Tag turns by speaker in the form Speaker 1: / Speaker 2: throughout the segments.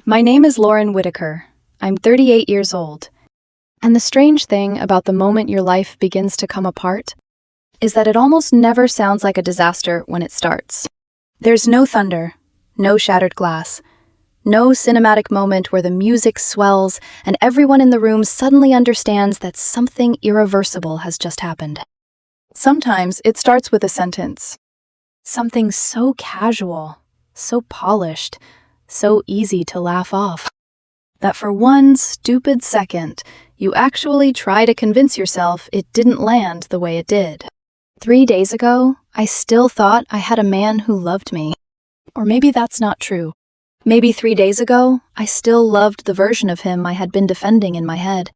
Speaker 1: My name is Lauren Whitaker. I'm 38 years old. And the strange thing about the moment your life begins to come apart is that it almost never sounds like a disaster when it starts. There's no thunder, no shattered glass, no cinematic moment where the music swells and everyone in the room suddenly understands that something irreversible has just happened. Sometimes it starts with a sentence. Something so casual, so polished, so easy to laugh off, that for one stupid second, you actually try to convince yourself it didn't land the way it did. 3 days ago, I still thought I had a man who loved me. Or maybe that's not true. Maybe 3 days ago, I still loved the version of him I had been defending in my head.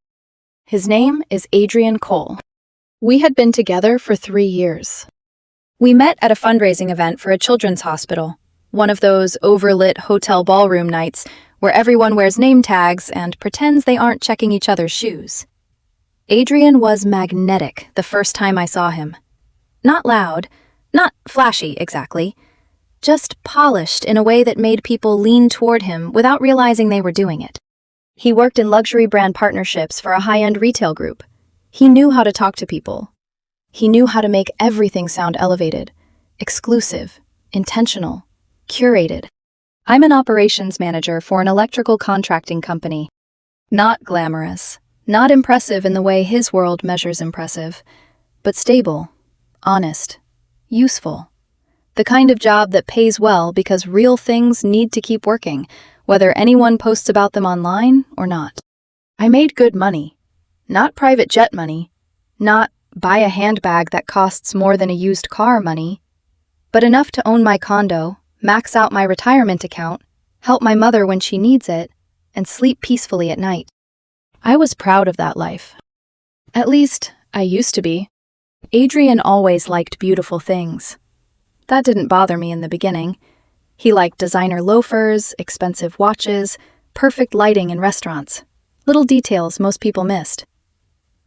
Speaker 1: His name is Adrian Cole. We had been together for 3 years. We met at a fundraising event for a children's hospital, one of those overlit hotel ballroom nights where everyone wears name tags and pretends they aren't checking each other's shoes. Adrian was magnetic the first time I saw him. Not loud, not flashy exactly, just polished in a way that made people lean toward him without realizing they were doing it. He worked in luxury brand partnerships for a high-end retail group. He knew how to talk to people. He knew how to make everything sound elevated, exclusive, intentional, curated. I'm an operations manager for an electrical contracting company. Not glamorous, not impressive in the way his world measures impressive, but stable, honest, useful. The kind of job that pays well because real things need to keep working, whether anyone posts about them online or not. I made good money. Not private jet money, not buy a handbag that costs more than a used car money, but enough to own my condo, max out my retirement account, help my mother when she needs it, and sleep peacefully at night. I was proud of that life. At least, I used to be. Adrian always liked beautiful things. That didn't bother me in the beginning. He liked designer loafers, expensive watches, perfect lighting in restaurants, little details most people missed.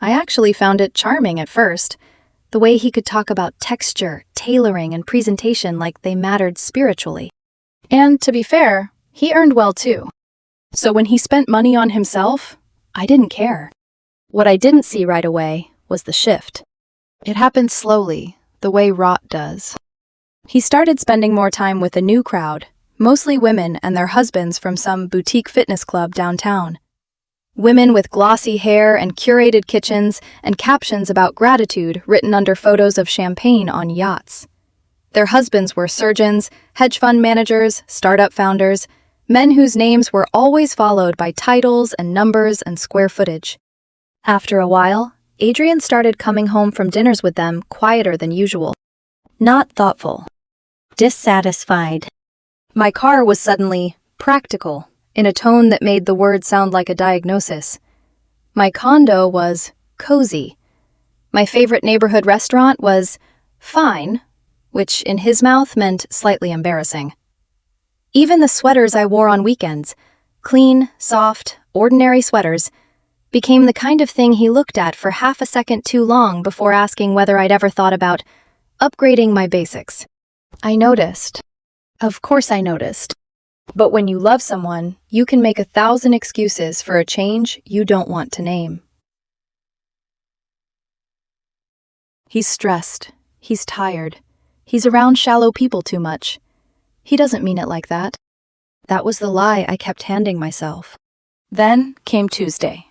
Speaker 1: I actually found it charming at first, the way he could talk about texture, tailoring, and presentation like they mattered spiritually. And to be fair, he earned well too. So when he spent money on himself, I didn't care. What I didn't see right away was the shift. It happened slowly, the way rot does. He started spending more time with a new crowd, mostly women and their husbands from some boutique fitness club downtown. Women with glossy hair and curated kitchens and captions about gratitude written under photos of champagne on yachts. Their husbands were surgeons, hedge fund managers, startup founders, men whose names were always followed by titles and numbers and square footage. After a while, Adrian started coming home from dinners with them quieter than usual. Not thoughtful. Dissatisfied. My car was suddenly practical, in a tone that made the word sound like a diagnosis. My condo was cozy. My favorite neighborhood restaurant was fine, which in his mouth meant slightly embarrassing. Even the sweaters I wore on weekends, clean, soft, ordinary sweaters, became the kind of thing he looked at for half a second too long before asking whether I'd ever thought about upgrading my basics. I noticed. Of course I noticed. But when you love someone, you can make 1,000 excuses for a change you don't want to name. He's stressed. He's tired. He's around shallow people too much. He doesn't mean it like that. That was the lie I kept handing myself. Then came Tuesday.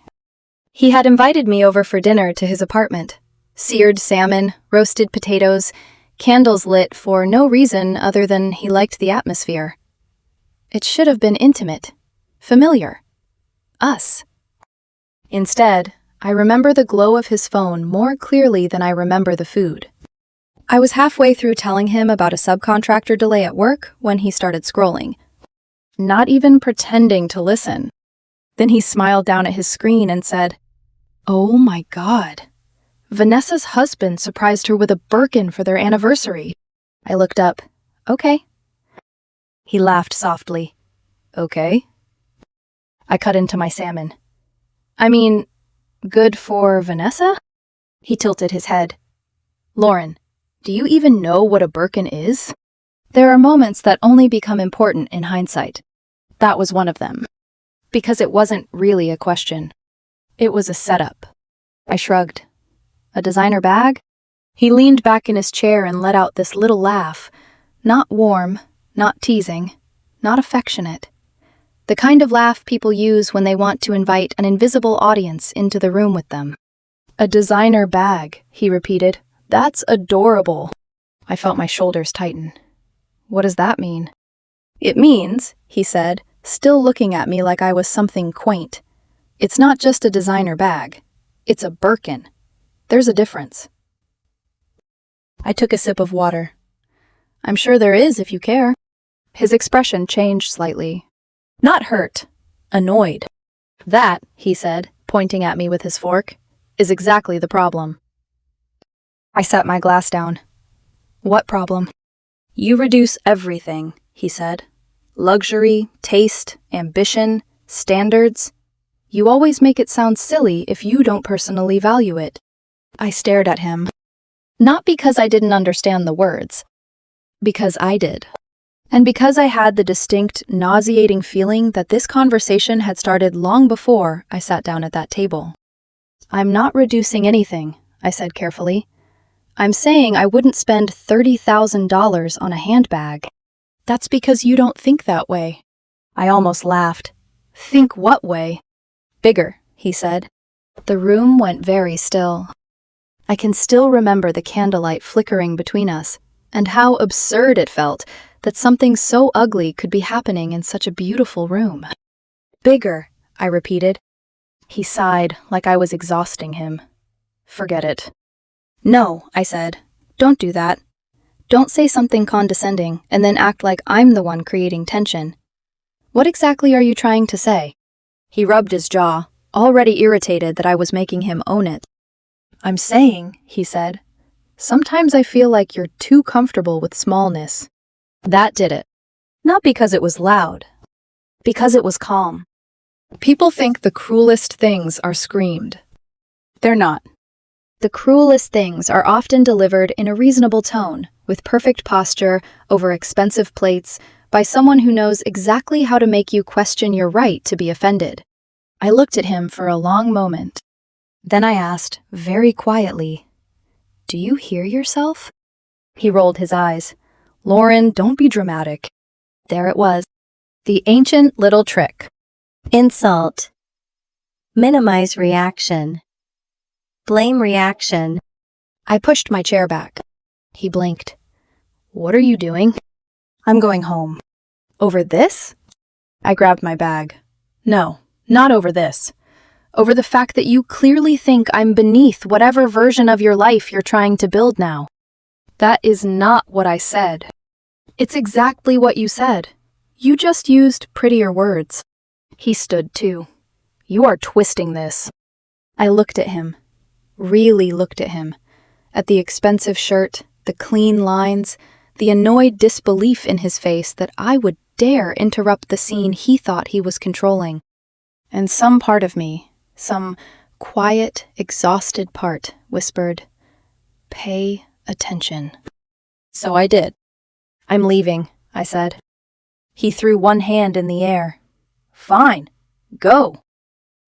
Speaker 1: He had invited me over for dinner to his apartment. Seared salmon, roasted potatoes, candles lit for no reason other than he liked the atmosphere. It should have been intimate, familiar, us. Instead, I remember the glow of his phone more clearly than I remember the food. I was halfway through telling him about a subcontractor delay at work when he started scrolling, not even pretending to listen. Then he smiled down at his screen and said, "Oh my God. Vanessa's husband surprised her with a Birkin for their anniversary." I looked up. "Okay." He laughed softly. "Okay." I cut into my salmon. "I mean, good for Vanessa?" He tilted his head. "Lauren, do you even know what a Birkin is?" There are moments that only become important in hindsight. That was one of them. because it wasn't really a question. It was a setup. I shrugged. A designer bag? He leaned back in his chair and let out this little laugh. Not warm, not teasing, not affectionate. The kind of laugh people use when they want to invite an invisible audience into the room with them. A designer bag, he repeated. That's adorable. I felt my shoulders tighten. What does that mean? It means, he said, still looking at me like I was something quaint. It's not just a designer bag. It's a Birkin. There's a difference. I took a sip of water. I'm sure there is if you care. His expression changed slightly. Not hurt, annoyed. That, he said, pointing at me with his fork, is exactly the problem. I set my glass down. What problem? You reduce everything, he said. Luxury, taste, ambition, standards. You always make it sound silly if you don't personally value it. I stared at him. Not because I didn't understand the words. Because I did. And because I had the distinct, nauseating feeling that this conversation had started long before I sat down at that table. I'm not reducing anything, I said carefully. I'm saying I wouldn't spend $30,000 on a handbag. That's because you don't think that way. I almost laughed. Think what way? Bigger, he said. The room went very still. I can still remember the candlelight flickering between us, and how absurd it felt that something so ugly could be happening in such a beautiful room. Bigger, I repeated. He sighed like I was exhausting him. Forget it. No, I said. Don't do that. Don't say something condescending and then act like I'm the one creating tension. What exactly are you trying to say? He rubbed his jaw, already irritated that I was making him own it. I'm saying, he said, sometimes I feel like you're too comfortable with smallness. That did it. Not because it was loud. Because it was calm. People think the cruelest things are screamed. They're not. The cruelest things are often delivered in a reasonable tone, with perfect posture, over expensive plates, by someone who knows exactly how to make you question your right to be offended. I looked at him for a long moment. Then I asked, very quietly, "Do you hear yourself?" He rolled his eyes. "Lauren, don't be dramatic." There it was. The ancient little trick.
Speaker 2: Insult. Minimize reaction. Blame reaction.
Speaker 1: I pushed my chair back. He blinked. What are you doing? I'm going home. Over this? I grabbed my bag. No, not over this. Over the fact that you clearly think I'm beneath whatever version of your life you're trying to build now. That is not what I said. It's exactly what you said. You just used prettier words. He stood too. You are twisting this. I looked at him. Really looked at him. At the expensive shirt, the clean lines, the annoyed disbelief in his face that I would dare interrupt the scene he thought he was controlling. And some part of me, some quiet, exhausted part, whispered, "Pay attention." So I did. I'm leaving, I said. He threw one hand in the air. Fine, go.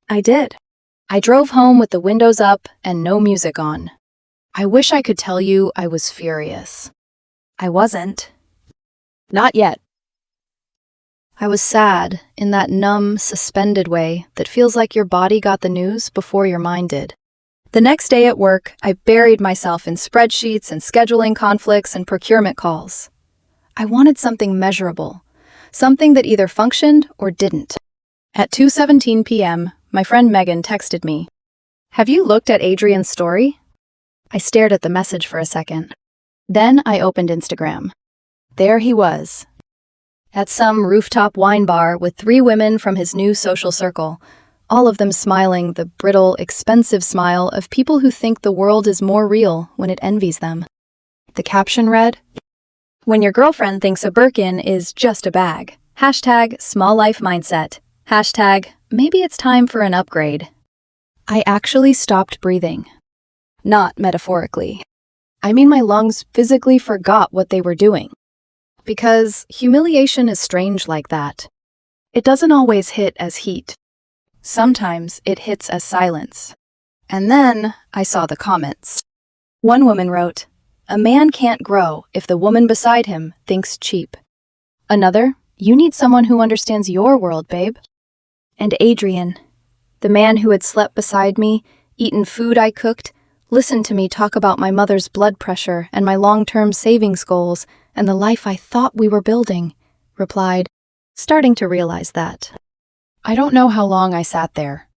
Speaker 1: I did. I drove home with the windows up and no music on. I wish I could tell you I was furious. I wasn't. Not yet. I was sad in that numb, suspended way that feels like your body got the news before your mind did. The next day at work, I buried myself in spreadsheets and scheduling conflicts and procurement calls. I wanted something measurable, something that either functioned or didn't. At 2:17 p.m., my friend Megan texted me, "Have you looked at Adrian's story?" I stared at the message for a second. Then I opened Instagram. There he was, at some rooftop wine bar with 3 women from his new social circle, all of them smiling the brittle, expensive smile of people who think the world is more real when it envies them. The caption read, "When your girlfriend thinks a Birkin is just a bag. Hashtag small life mindset. Hashtag maybe it's time for an upgrade." I actually stopped breathing. Not metaphorically. I mean, my lungs physically forgot what they were doing. Because humiliation is strange like that. It doesn't always hit as heat. Sometimes it hits as silence. And then I saw the comments. One woman wrote, "A man can't grow if the woman beside him thinks cheap." Another, "You need someone who understands your world, babe." And Adrian, the man who had slept beside me, eaten food I cooked, listened to me talk about my mother's blood pressure and my long-term savings goals and the life I thought we were building, replied, starting to realize that. I don't know how long I sat there.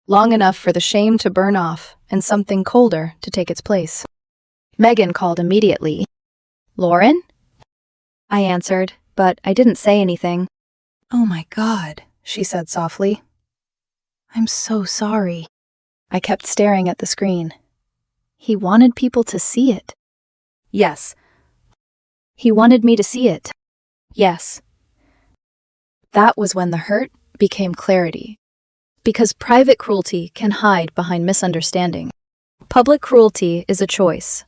Speaker 1: Long enough for the shame to burn off and something colder to take its place. Megan called immediately. "Lauren?" I answered, but I didn't say anything. "Oh my God," she said softly. "I'm so sorry." I kept staring at the screen. He wanted people to see it. Yes. He wanted me to see it. Yes. That was when the hurt became clarity. Because private cruelty can hide behind misunderstanding. Public cruelty is a choice.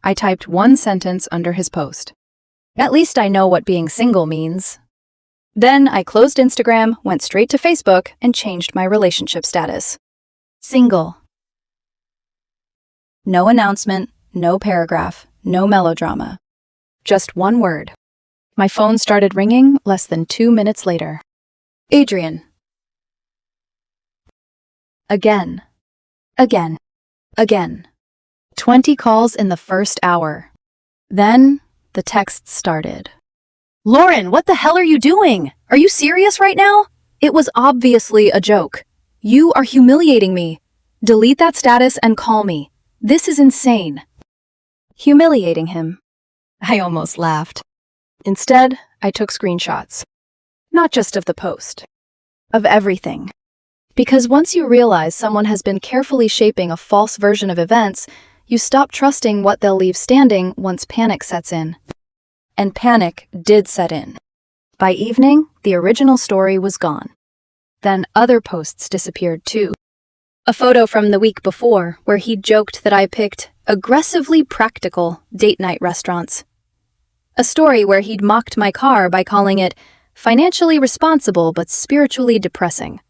Speaker 1: I typed one sentence under his post. At least I know what being single means. Then I closed Instagram, went straight to Facebook, and changed my relationship status. Single. No announcement, no paragraph, no melodrama. Just one word. My phone started ringing less than 2 minutes later. Adrian. Again. Again. Again. 20 calls in the first hour. Then the texts started. "Lauren, what the hell are you doing? Are you serious right now? It was obviously a joke. You are humiliating me. Delete that status and call me. This is insane." Humiliating him. I almost laughed. Instead, I took screenshots. Not just of the post. Of everything. Because once you realize someone has been carefully shaping a false version of events, you stop trusting what they'll leave standing once panic sets in. And panic did set in. By evening, the original story was gone. Then other posts disappeared too. A photo from the week before where he joked that I picked aggressively practical date night restaurants. A story where he'd mocked my car by calling it financially responsible but spiritually depressing.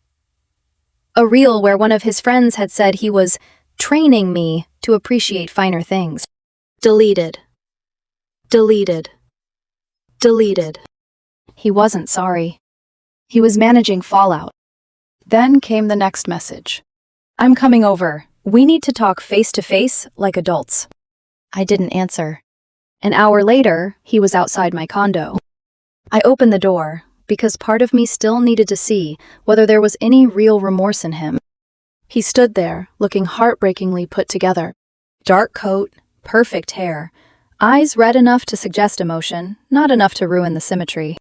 Speaker 1: A reel where one of his friends had said he was training me to appreciate finer things. Deleted. Deleted. Deleted. He wasn't sorry. He was managing fallout. Then came the next message. "I'm coming over. We need to talk face to face like adults." I didn't answer. An hour later, he was outside my condo. I opened the door because part of me still needed to see whether there was any real remorse in him. He stood there, looking heartbreakingly put together. Dark coat, perfect hair, eyes red enough to suggest emotion, not enough to ruin the symmetry.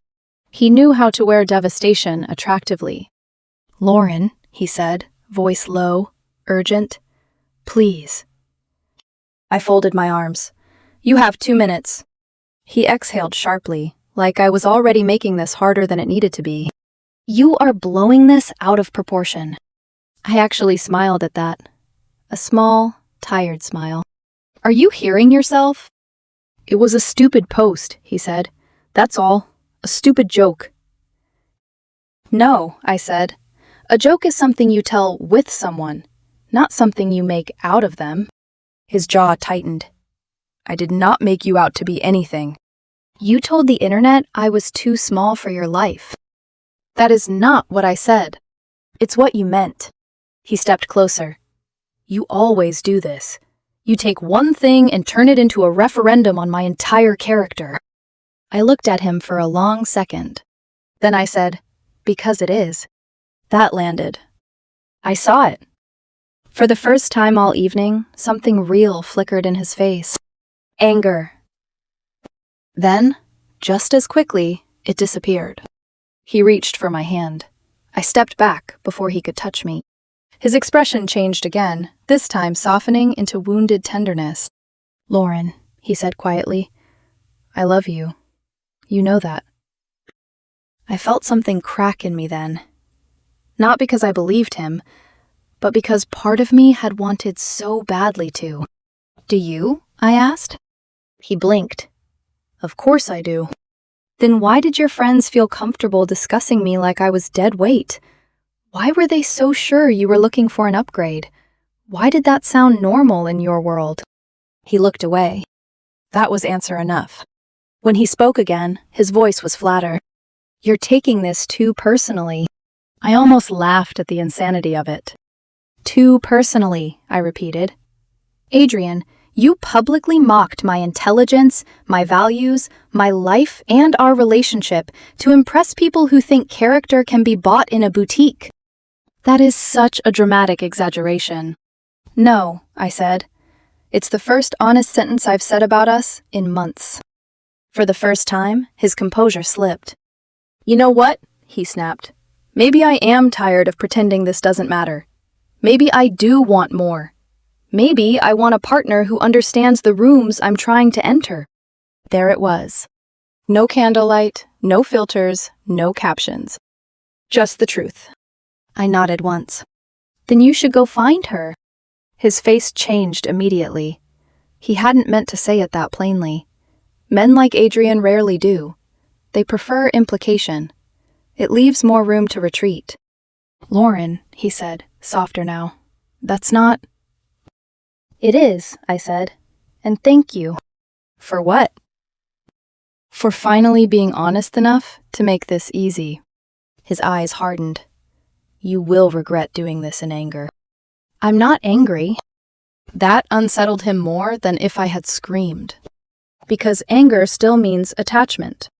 Speaker 1: He knew how to wear devastation attractively. "Lauren," he said, voice low, urgent. "Please." I folded my arms. "You have 2 minutes." He exhaled sharply, like I was already making this harder than it needed to be. "You are blowing this out of proportion." I actually smiled at that. A small, tired smile. "Are you hearing yourself?" "It was a stupid post," he said. "That's all. A stupid joke." "No," I said. "A joke is something you tell with someone, not something you make out of them." His jaw tightened. "I did not make you out to be anything." "You told the internet I was too small for your life." "That is not what I said. It's what you meant." He stepped closer. "You always do this. You take one thing and turn it into a referendum on my entire character." I looked at him for a long second. Then I said, "Because it is." That landed. I saw it. For the first time all evening, something real flickered in his face. Anger. Then, just as quickly, it disappeared. He reached for my hand. I stepped back before he could touch me. His expression changed again, this time softening into wounded tenderness. "Lauren," he said quietly, "I love you. You know that." I felt something crack in me then. Not because I believed him, but because part of me had wanted so badly to. "Do you?" I asked. He blinked. "Of course I do." Then why did your friends feel comfortable discussing me like I was dead weight? Why were they so sure you were looking for an upgrade? Why did that sound normal in your world? He looked away. That was answer enough. When he spoke again, his voice was flatter. You're taking this too personally. I almost laughed at the insanity of it. Too personally, I repeated. Adrian, you publicly mocked my intelligence, my values, my life, and our relationship to impress people who think character can be bought in a boutique. That is such a dramatic exaggeration. No, I said. It's the first honest sentence I've said about us in months. For the first time, his composure slipped. You know what? He snapped. Maybe I am tired of pretending this doesn't matter. Maybe I do want more. Maybe I want a partner who understands the rooms I'm trying to enter. There it was. No candlelight, no filters, no captions. Just the truth. I nodded once. Then you should go find her. His face changed immediately. He hadn't meant to say it that plainly. Men like Adrian rarely do. They prefer implication. It leaves more room to retreat. Lauren, he said, softer now. That's not... It is, I said. And thank you. For what? For finally being honest enough to make this easy. His eyes hardened. You will regret doing this in anger. I'm not angry. That unsettled him more than if I had screamed. Because anger still means attachment.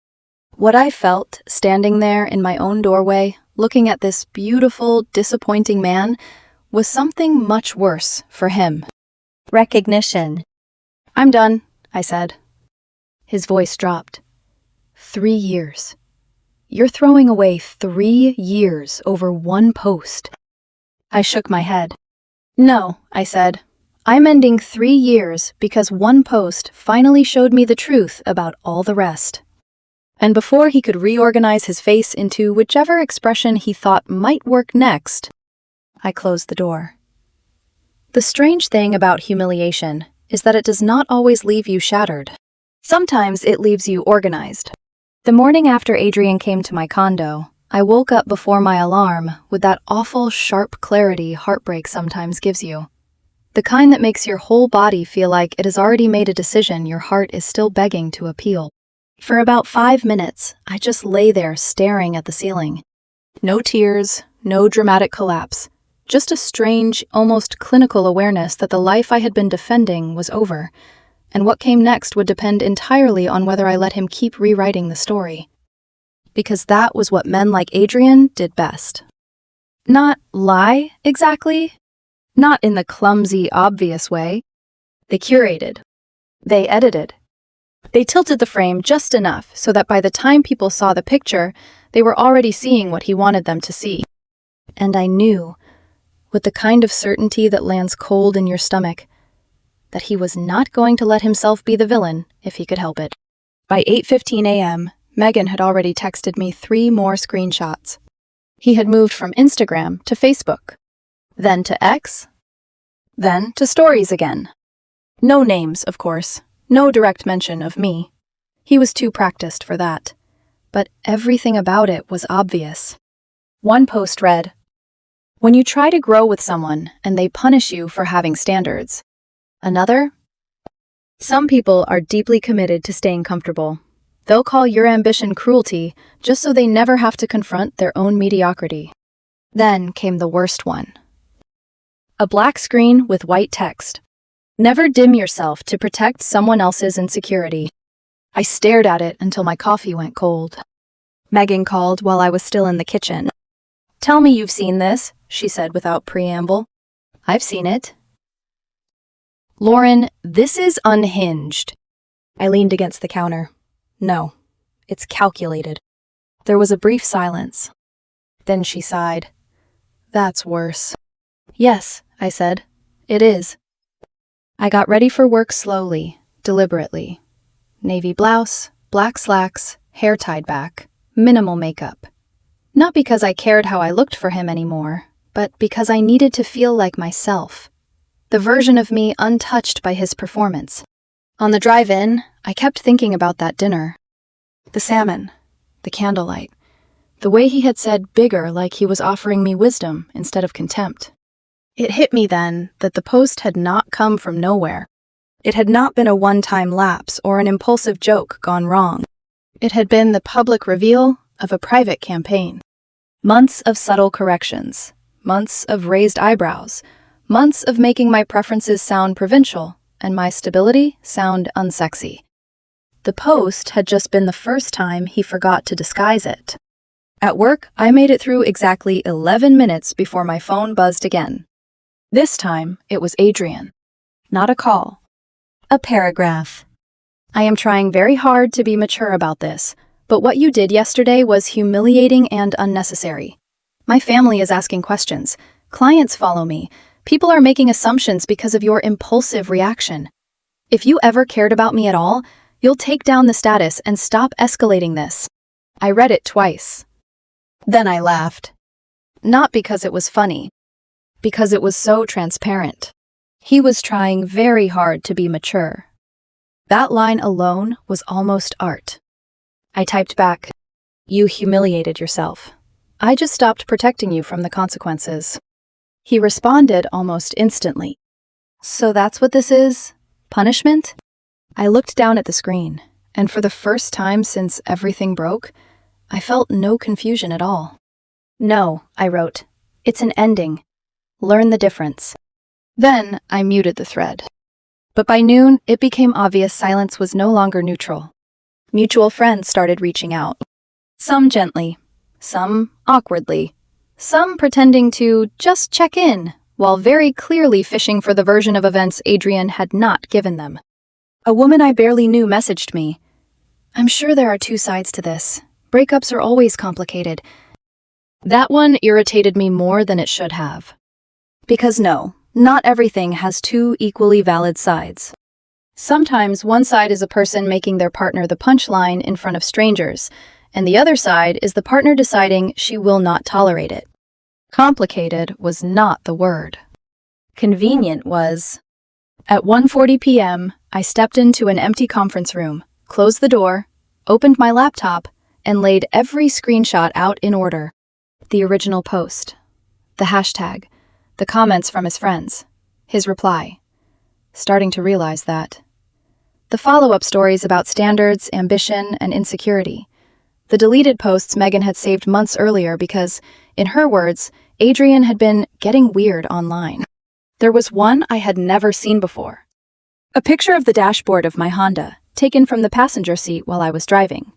Speaker 1: What I felt, standing there in my own doorway, looking at this beautiful, disappointing man, was something much worse for him.
Speaker 2: Recognition.
Speaker 1: I'm done, I said. His voice dropped. 3 years. You're throwing away 3 years over one post. I shook my head. No, I said. I'm ending 3 years because one post finally showed me the truth about all the rest. And before he could reorganize his face into whichever expression he thought might work next, I closed the door. The strange thing about humiliation is that it does not always leave you shattered. Sometimes it leaves you organized. The morning after Adrian came to my condo, I woke up before my alarm with that awful, sharp clarity heartbreak sometimes gives you. The kind that makes your whole body feel like it has already made a decision your heart is still begging to appeal. For about 5 minutes, I just lay there staring at the ceiling. No tears, no dramatic collapse, just a strange, almost clinical awareness that the life I had been defending was over, and what came next would depend entirely on whether I let him keep rewriting the story. Because that was what men like Adrian did best. Not lie, exactly. Not in the clumsy, obvious way. They curated. They edited. They tilted the frame just enough so that by the time people saw the picture, they were already seeing what he wanted them to see. And I knew, with the kind of certainty that lands cold in your stomach, that he was not going to let himself be the villain if he could help it. By 8:15 a.m., Megan had already texted me 3 more screenshots. He had moved from Instagram to Facebook, then to X, then to Stories again. No names, of course. No direct mention of me. He was too practiced for that. But everything about it was obvious. One post read, "When you try to grow with someone and they punish you for having standards." Another, "Some people are deeply committed to staying comfortable. They'll call your ambition cruelty just so they never have to confront their own mediocrity." Then came the worst one. A black screen with white text. "Never dim yourself to protect someone else's insecurity." I stared at it until my coffee went cold. Megan called while I was still in the kitchen. "Tell me you've seen this," she said without preamble. "I've seen it." "Lauren, this is unhinged." I leaned against the counter. "No, it's calculated." There was a brief silence. Then she sighed. "That's worse." "Yes," I said. "It is." I got ready for work slowly, deliberately. Navy blouse, black slacks, hair tied back, minimal makeup. Not because I cared how I looked for him anymore, but because I needed to feel like myself. The version of me untouched by his performance. On the drive-in, I kept thinking about that dinner. The salmon, the candlelight, the way he had said bigger like he was offering me wisdom instead of contempt. It hit me then that the post had not come from nowhere. It had not been a one-time lapse or an impulsive joke gone wrong. It had been the public reveal of a private campaign. Months of subtle corrections, months of raised eyebrows, months of making my preferences sound provincial and my stability sound unsexy. The post had just been the first time he forgot to disguise it. At work, I made it through exactly 11 minutes before my phone buzzed again. This time, it was Adrian. Not a call.
Speaker 2: A paragraph.
Speaker 1: I am trying very hard to be mature about this, but what you did yesterday was humiliating and unnecessary. My family is asking questions. Clients follow me. People are making assumptions because of your impulsive reaction. If you ever cared about me at all, you'll take down the status and stop escalating this. I read it twice. Then I laughed. Not because it was funny, because it was so transparent. He was trying very hard to be mature. That line alone was almost art. I typed back, "You humiliated yourself. I just stopped protecting you from the consequences." He responded almost instantly. "So that's what this is? Punishment?" I looked down at the screen, and for the first time since everything broke, I felt no confusion at all. "No," I wrote. "It's an ending. Learn the difference." Then I muted the thread. But by noon, it became obvious silence was no longer neutral. Mutual friends started reaching out. Some gently, some awkwardly, some pretending to just check in, while very clearly fishing for the version of events Adrian had not given them. A woman I barely knew messaged me, "I'm sure there are two sides to this. Breakups are always complicated." That one irritated me more than it should have. Because no, not everything has two equally valid sides. Sometimes one side is a person making their partner the punchline in front of strangers, and the other side is the partner deciding she will not tolerate it. Complicated was not the word. Convenient was. At 1:40 p.m., I stepped into an empty conference room, closed the door, opened my laptop, and laid every screenshot out in order. The original post, the hashtag, the comments from his friends, his reply. Starting to realize that. The follow-up stories about standards, ambition, and insecurity. The deleted posts Megan had saved months earlier because, in her words, Adrian had been getting weird online. There was one I had never seen before. A picture of the dashboard of my Honda, taken from the passenger seat while I was driving.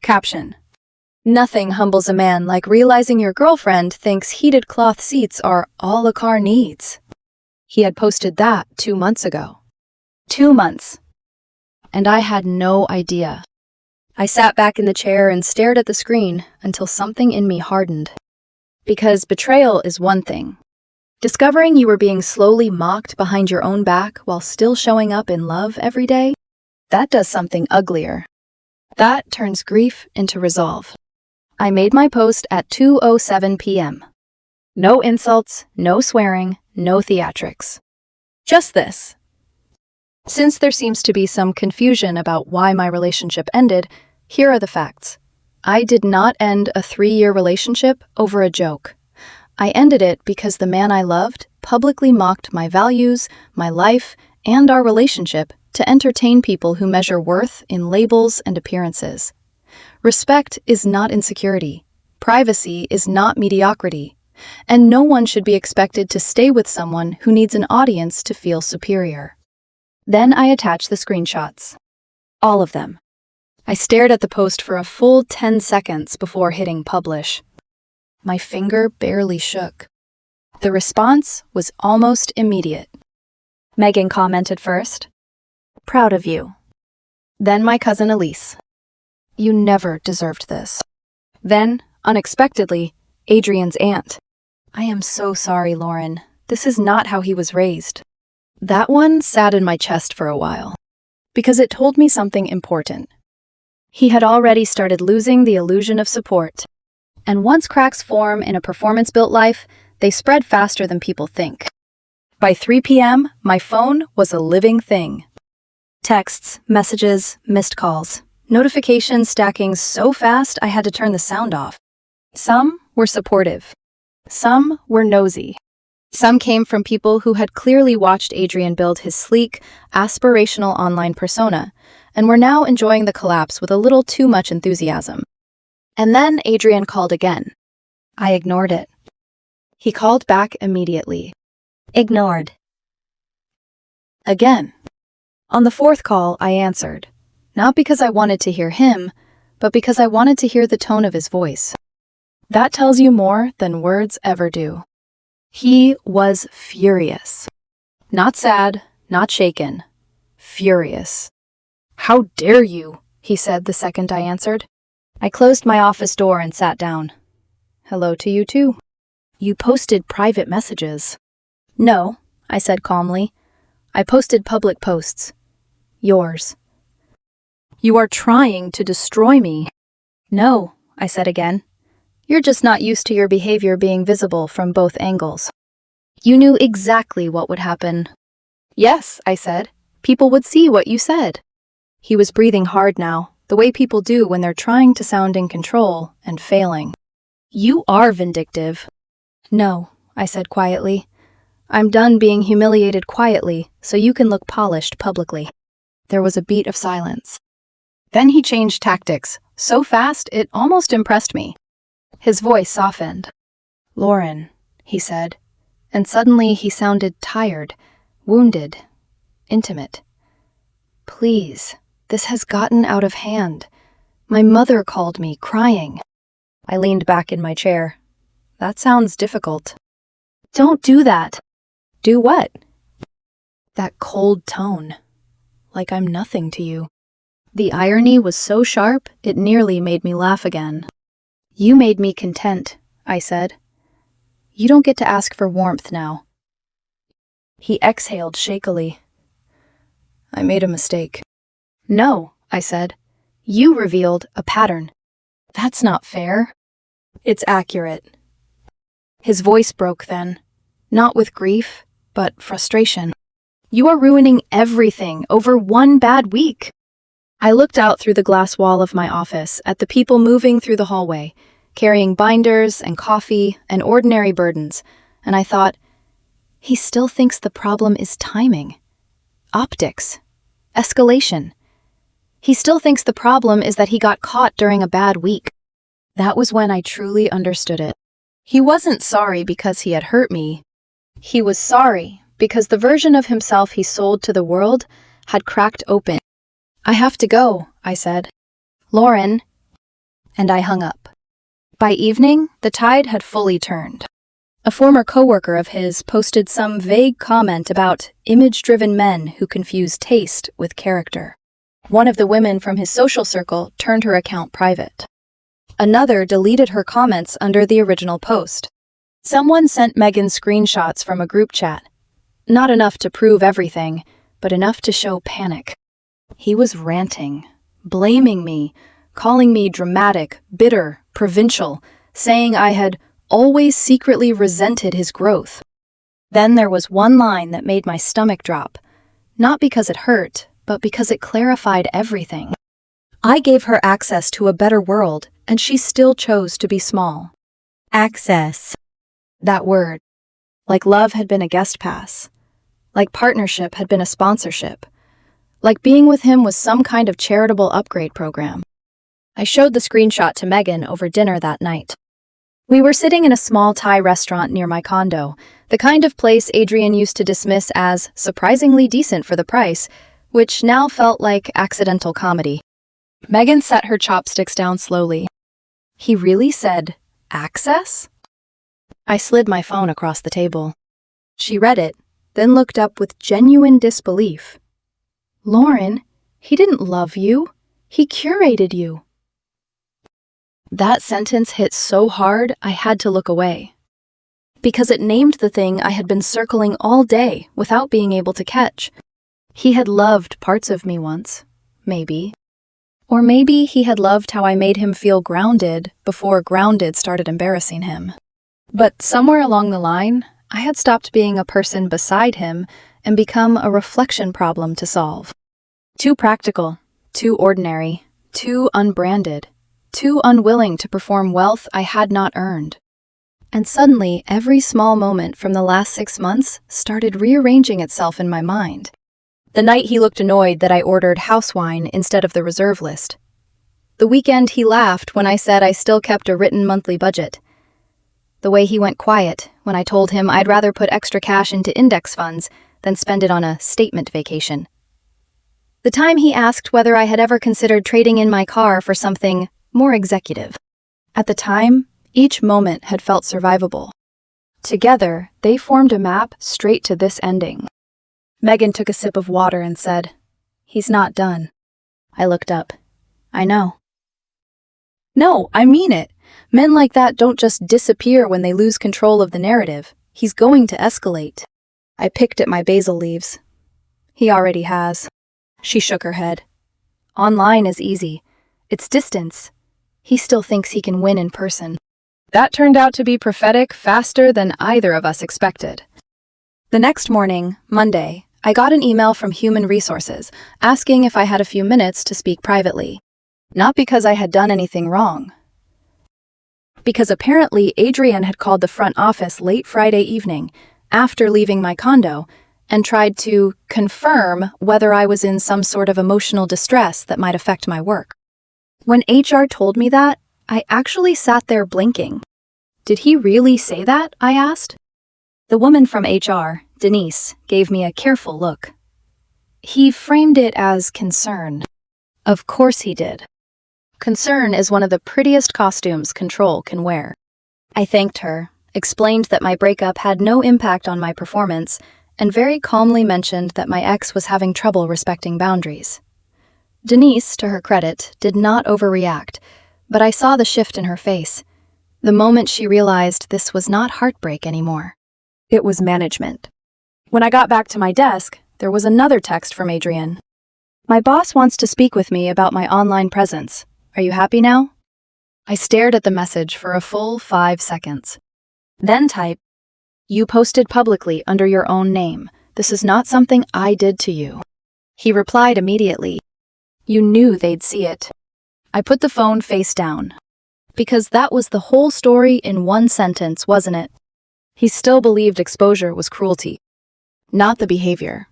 Speaker 1: Caption: "Nothing humbles a man like realizing your girlfriend thinks heated cloth seats are all a car needs." He had posted that 2 months ago. 2 months. And I had no idea. I sat back in the chair and stared at the screen until something in me hardened. Because betrayal is one thing. Discovering you were being slowly mocked behind your own back while still showing up in love every day, that does something uglier. That turns grief into resolve. I made my post at 2:07 p.m. No insults, no swearing, no theatrics. Just this. Since there seems to be some confusion about why my relationship ended, here are the facts. I did not end a 3-year relationship over a joke. I ended it because the man I loved publicly mocked my values, my life, and our relationship to entertain people who measure worth in labels and appearances. Respect is not insecurity. Privacy is not mediocrity. And no one should be expected to stay with someone who needs an audience to feel superior. Then I attached the screenshots. All of them. I stared at the post for a full 10 seconds before hitting publish. My finger barely shook. The response was almost immediate. Megan commented first. "Proud of you." Then my cousin Elise. "You never deserved this." Then, unexpectedly, Adrian's aunt. "I am so sorry, Lauren. This is not how he was raised." That one sat in my chest for a while, because it told me something important. He had already started losing the illusion of support. And once cracks form in a performance-built life, they spread faster than people think. By 3 p.m., my phone was a living thing. Texts, messages, missed calls. Notifications stacking so fast I had to turn the sound off. Some were supportive. Some were nosy. Some came from people who had clearly watched Adrian build his sleek, aspirational online persona, and were now enjoying the collapse with a little too much enthusiasm. And then Adrian called again. I ignored it. He called back immediately.
Speaker 2: Ignored.
Speaker 1: Again. On the fourth call, I answered. Not because I wanted to hear him, but because I wanted to hear the tone of his voice. That tells you more than words ever do. He was furious. Not sad, not shaken. Furious. How dare you, he said the second I answered. I closed my office door and sat down. Hello to you too. You posted private messages. No, I said calmly. I posted public posts. Yours. You are trying to destroy me. No, I said again. You're just not used to your behavior being visible from both angles. You knew exactly what would happen. Yes, I said. People would see what you said. He was breathing hard now, the way people do when they're trying to sound in control and failing. You are vindictive. No, I said quietly. I'm done being humiliated quietly, so you can look polished publicly. There was a beat of silence. Then he changed tactics, so fast it almost impressed me. His voice softened. Lauren, he said, and suddenly he sounded tired, wounded, intimate. Please, this has gotten out of hand. My mother called me, crying. I leaned back in my chair. That sounds difficult. Don't do that. Do what? That cold tone. Like I'm nothing to you. The irony was so sharp, it nearly made me laugh again. You made me content, I said. You don't get to ask for warmth now. He exhaled shakily. I made a mistake. No, I said. You revealed a pattern. That's not fair. It's accurate. His voice broke then, not with grief, but frustration. You are ruining everything over one bad week. I looked out through the glass wall of my office at the people moving through the hallway, carrying binders and coffee and ordinary burdens, and I thought, he still thinks the problem is timing, optics, escalation. He still thinks the problem is that he got caught during a bad week. That was when I truly understood it. He wasn't sorry because he had hurt me. He was sorry because the version of himself he sold to the world had cracked open. I have to go, I said. Lauren. And I hung up. By evening, the tide had fully turned. A former coworker of his posted some vague comment about image-driven men who confuse taste with character. One of the women from his social circle turned her account private. Another deleted her comments under the original post. Someone sent Megan screenshots from a group chat. Not enough to prove everything, but enough to show panic. He was ranting, blaming me, calling me dramatic, bitter, provincial, saying I had always secretly resented his growth. Then there was one line that made my stomach drop, not because it hurt, but because it clarified everything. I gave her access to a better world, and she still chose to be small.
Speaker 2: Access.
Speaker 1: That word. Like love had been a guest pass. Like partnership had been a sponsorship. Like being with him was some kind of charitable upgrade program. I showed the screenshot to Megan over dinner that night. We were sitting in a small Thai restaurant near my condo, the kind of place Adrian used to dismiss as surprisingly decent for the price, which now felt like accidental comedy. Megan set her chopsticks down slowly. He really said, access? I slid my phone across the table. She read it, then looked up with genuine disbelief. Lauren, he didn't love you. He curated you. That sentence hit so hard, I had to look away. Because it named the thing I had been circling all day without being able to catch. He had loved parts of me once, maybe. Or maybe he had loved how I made him feel grounded before grounded started embarrassing him. But somewhere along the line, I had stopped being a person beside him and become a reflection problem to solve. Too practical, too ordinary, too unbranded, too unwilling to perform wealth I had not earned. And suddenly, every small moment from the last 6 months started rearranging itself in my mind. The night he looked annoyed that I ordered house wine instead of the reserve list. The weekend he laughed when I said I still kept a written monthly budget. The way he went quiet when I told him I'd rather put extra cash into index funds than spend it on a statement vacation. The time he asked whether I had ever considered trading in my car for something more executive. At the time, each moment had felt survivable. Together, they formed a map straight to this ending. Megan took a sip of water and said, "He's not done." I looked up. "I know." "No, I mean it. Men like that don't just disappear when they lose control of the narrative. He's going to escalate." I picked at my basil leaves. "He already has." She shook her head. "Online is easy. It's distance. He still thinks he can win in person." That turned out to be prophetic faster than either of us expected. The next morning, Monday, I got an email from Human Resources asking if I had a few minutes to speak privately. Not because I had done anything wrong. Because apparently Adrian had called the front office late Friday evening, after leaving my condo, and tried to confirm whether I was in some sort of emotional distress that might affect my work. When HR told me that, I actually sat there blinking. "Did he really say that?" I asked. The woman from HR, Denise, gave me a careful look. "He framed it as concern." Of course he did. Concern is one of the prettiest costumes control can wear. I thanked her, explained that my breakup had no impact on my performance, and very calmly mentioned that my ex was having trouble respecting boundaries. Denise, to her credit, did not overreact, but I saw the shift in her face, the moment she realized this was not heartbreak anymore. It was management. When I got back to my desk, there was another text from Adrian. "My boss wants to speak with me about my online presence. Are you happy now?" I stared at the message for a full 5 seconds. Then typed, "You posted publicly under your own name. This is not something I did to you." He replied immediately, "You knew they'd see it." I put the phone face down. Because that was the whole story in one sentence, wasn't it? He still believed exposure was cruelty. Not the behavior.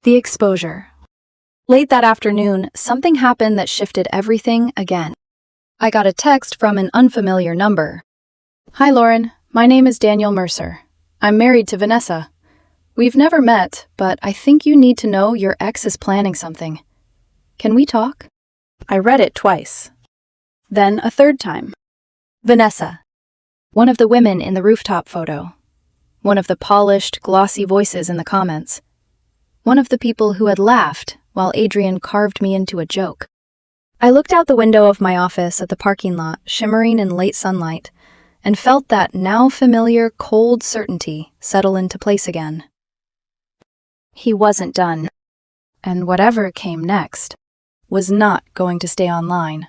Speaker 1: The exposure. Late that afternoon, something happened that shifted everything again. I got a text from an unfamiliar number. "Hi Lauren, my name is Daniel Mercer. I'm married to Vanessa. We've never met, but I think you need to know your ex is planning something. Can we talk?" I read it twice. Then a third time. Vanessa. One of the women in the rooftop photo. One of the polished, glossy voices in the comments. One of the people who had laughed while Adrian carved me into a joke. I looked out the window of my office at the parking lot, shimmering in late sunlight, and felt that now familiar cold certainty settle into place again. He wasn't done. And whatever came next was not going to stay online.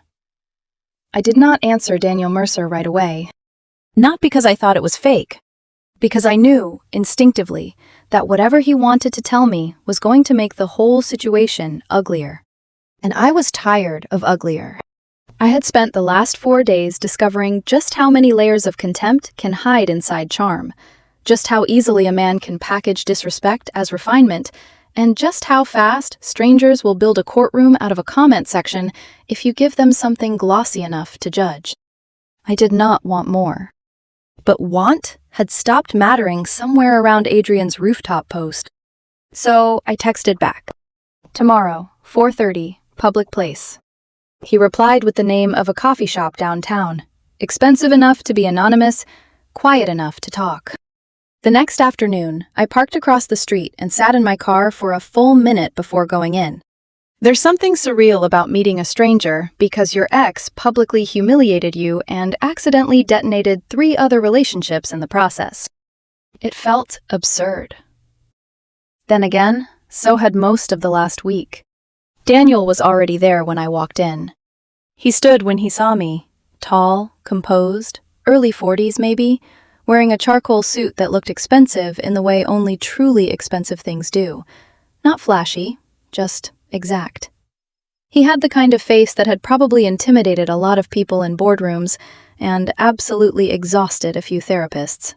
Speaker 1: I did not answer Daniel Mercer right away. Not because I thought it was fake, because I knew, instinctively, that whatever he wanted to tell me was going to make the whole situation uglier. And I was tired of uglier. I had spent the last 4 days discovering just how many layers of contempt can hide inside charm, just how easily a man can package disrespect as refinement, and just how fast strangers will build a courtroom out of a comment section if you give them something glossy enough to judge. I did not want more. But want had stopped mattering somewhere around Adrian's rooftop post. So I texted back. "Tomorrow, 4:30, public place." He replied with the name of a coffee shop downtown, expensive enough to be anonymous, quiet enough to talk. The next afternoon, I parked across the street and sat in my car for a full minute before going in. There's something surreal about meeting a stranger because your ex publicly humiliated you and accidentally detonated 3 other relationships in the process. It felt absurd. Then again, so had most of the last week. Daniel was already there when I walked in. He stood when he saw me, tall, composed, early 40s maybe, wearing a charcoal suit that looked expensive in the way only truly expensive things do. Not flashy, just exact. He had the kind of face that had probably intimidated a lot of people in boardrooms and absolutely exhausted a few therapists.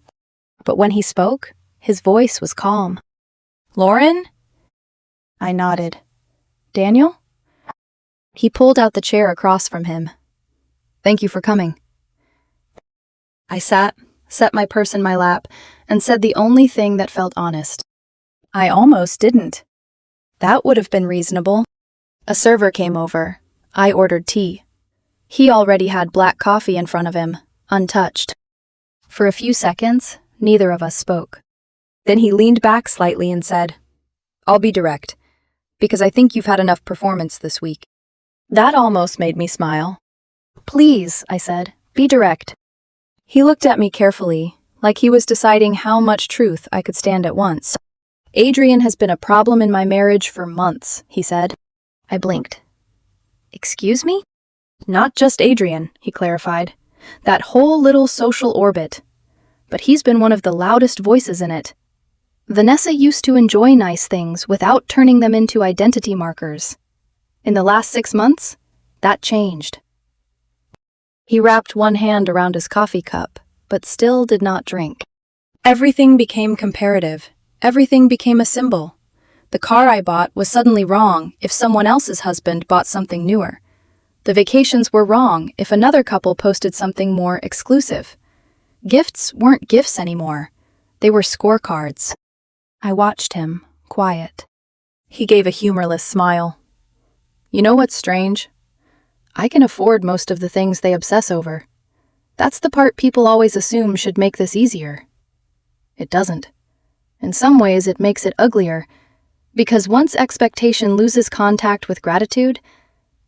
Speaker 1: But when he spoke, his voice was calm. "Lauren?" I nodded. "Daniel?" He pulled out the chair across from him. "Thank you for coming." I sat, set my purse in my lap, and said the only thing that felt honest. "I almost didn't." That would have been reasonable. A server came over. I ordered tea. He already had black coffee in front of him, untouched. For a few seconds, neither of us spoke. Then he leaned back slightly and said, "I'll be direct, because I think you've had enough performance this week." That almost made me smile. "Please," I said, "be direct." He looked at me carefully, like he was deciding how much truth I could stand at once. "Adrian has been a problem in my marriage for months," he said. I blinked. "Excuse me?" "Not just Adrian," he clarified. "That whole little social orbit. But he's been one of the loudest voices in it. Vanessa used to enjoy nice things without turning them into identity markers. In the last 6 months, that changed." He wrapped one hand around his coffee cup, but still did not drink. "Everything became comparative. Everything became a symbol. The car I bought was suddenly wrong if someone else's husband bought something newer. The vacations were wrong if another couple posted something more exclusive. Gifts weren't gifts anymore. They were scorecards." I watched him, quiet. He gave a humorless smile. "You know what's strange? I can afford most of the things they obsess over. That's the part people always assume should make this easier. It doesn't. In some ways, it makes it uglier, because once expectation loses contact with gratitude,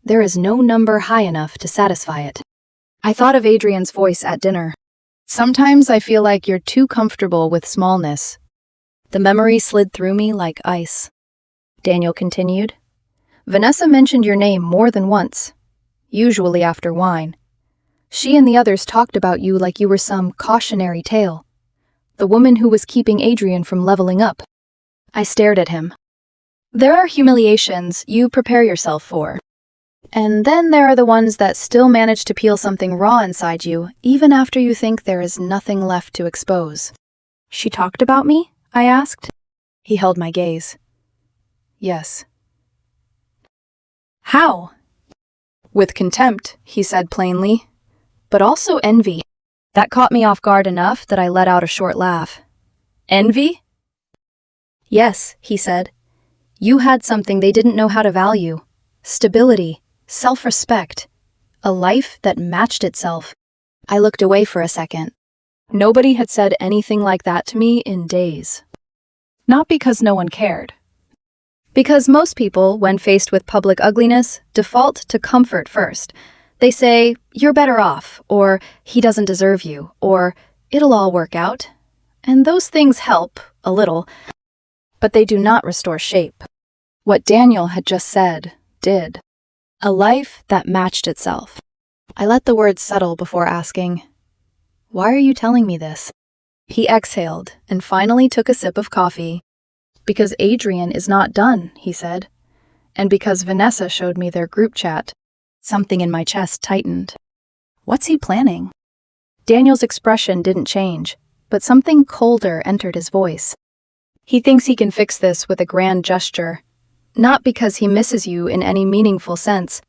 Speaker 1: there is no number high enough to satisfy it." I thought of Adrian's voice at dinner. "Sometimes I feel like you're too comfortable with smallness." The memory slid through me like ice. Daniel continued. "Vanessa mentioned your name more than once, usually after wine. She and the others talked about you like you were some cautionary tale, the woman who was keeping Adrian from leveling up." I stared at him. "There are humiliations you prepare yourself for. And then there are the ones that still manage to peel something raw inside you, even after you think there is nothing left to expose." "She talked about me?" I asked. He held my gaze. "Yes." "How?" "With contempt," he said plainly, "but also envy." That caught me off guard enough that I let out a short laugh. "Envy?" "Yes," he said. "You had something they didn't know how to value. Stability, self-respect, a life that matched itself." I looked away for a second. Nobody had said anything like that to me in days. Not because no one cared. Because most people, when faced with public ugliness, default to comfort first. They say, "You're better off," or "He doesn't deserve you," or "It'll all work out." And those things help, a little, but they do not restore shape. What Daniel had just said did. A life that matched itself. I let the words settle before asking, "Why are you telling me this?" He exhaled and finally took a sip of coffee. "Because Adrian is not done," he said. "And because Vanessa showed me their group chat." Something in my chest tightened. What's he planning? Daniel's expression didn't change, but something colder entered his voice. "He thinks he can fix this with a grand gesture. Not because he misses you in any meaningful sense,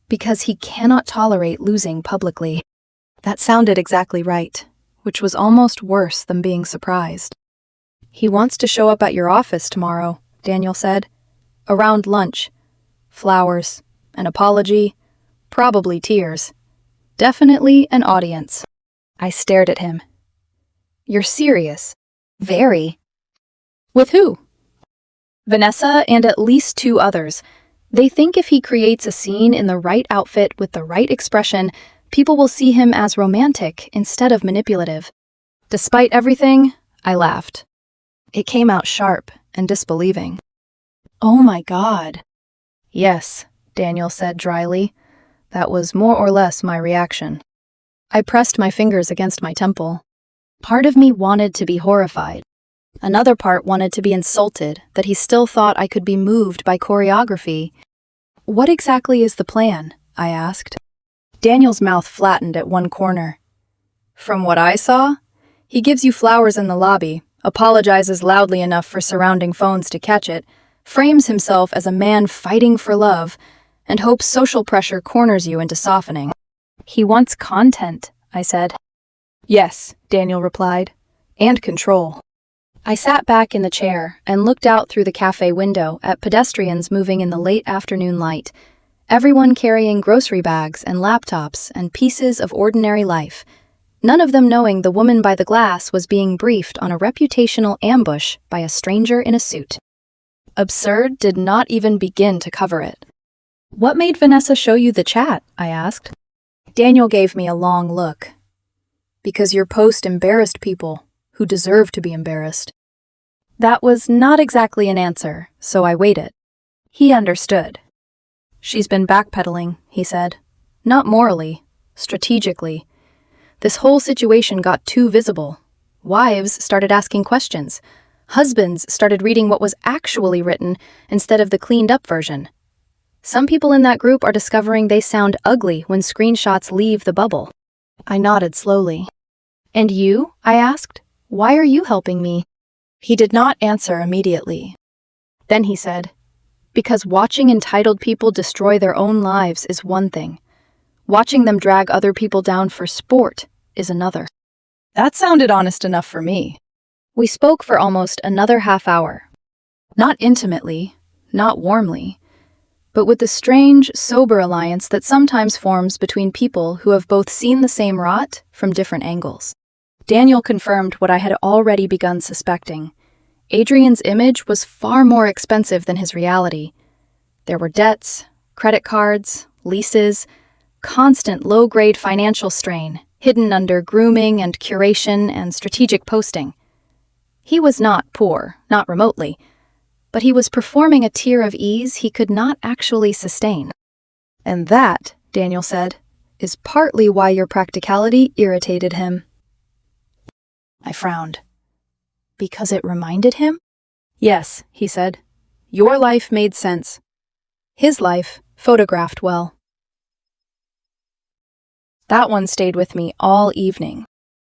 Speaker 1: because he cannot tolerate losing publicly." That sounded exactly right, which was almost worse than being surprised. "He wants to show up at your office tomorrow," Daniel said. "Around lunch. Flowers, an apology, probably tears. Definitely an audience." I stared at him. "You're serious?" "Very." "With who?" "Vanessa and at least 2 others. They think if he creates a scene in the right outfit with the right expression, people will see him as romantic instead of manipulative." Despite everything, I laughed. It came out sharp and disbelieving. "Oh my God." "Yes," Daniel said dryly. That was more or less my reaction. I pressed my fingers against my temple. Part of me wanted to be horrified. Another part wanted to be insulted that he still thought I could be moved by choreography. "What exactly is the plan?" I asked. Daniel's mouth flattened at one corner. "From what I saw, he gives you flowers in the lobby, apologizes loudly enough for surrounding phones to catch it, frames himself as a man fighting for love, and hopes social pressure corners you into softening." "He wants content," I said. "Yes," Daniel replied, "and control." I sat back in the chair and looked out through the cafe window at pedestrians moving in the late afternoon light, everyone carrying grocery bags and laptops and pieces of ordinary life, none of them knowing the woman by the glass was being briefed on a reputational ambush by a stranger in a suit. Absurd did not even begin to cover it. "What made Vanessa show you the chat?" I asked. Daniel gave me a long look. "Because your post embarrassed people who deserve to be embarrassed." That was not exactly an answer, so I waited. He understood. "She's been backpedaling," he said. "Not morally, strategically. This whole situation got too visible. Wives started asking questions. Husbands started reading what was actually written instead of the cleaned-up version. Some people in that group are discovering they sound ugly when screenshots leave the bubble." I nodded slowly. "And you?" I asked. "Why are you helping me?" He did not answer immediately. Then he said, "Because watching entitled people destroy their own lives is one thing. Watching them drag other people down for sport is another." That sounded honest enough for me. We spoke for almost another half hour. Not intimately, not warmly, but with the strange, sober alliance that sometimes forms between people who have both seen the same rot from different angles. Daniel confirmed what I had already begun suspecting. Adrian's image was far more expensive than his reality. There were debts, credit cards, leases, constant low-grade financial strain, hidden under grooming and curation and strategic posting. He was not poor, not remotely, but he was performing a tier of ease he could not actually sustain. "And that," Daniel said, "is partly why your practicality irritated him." I frowned. "Because it reminded him?" "Yes," he said. "Your life made sense. His life photographed well." That one stayed with me all evening.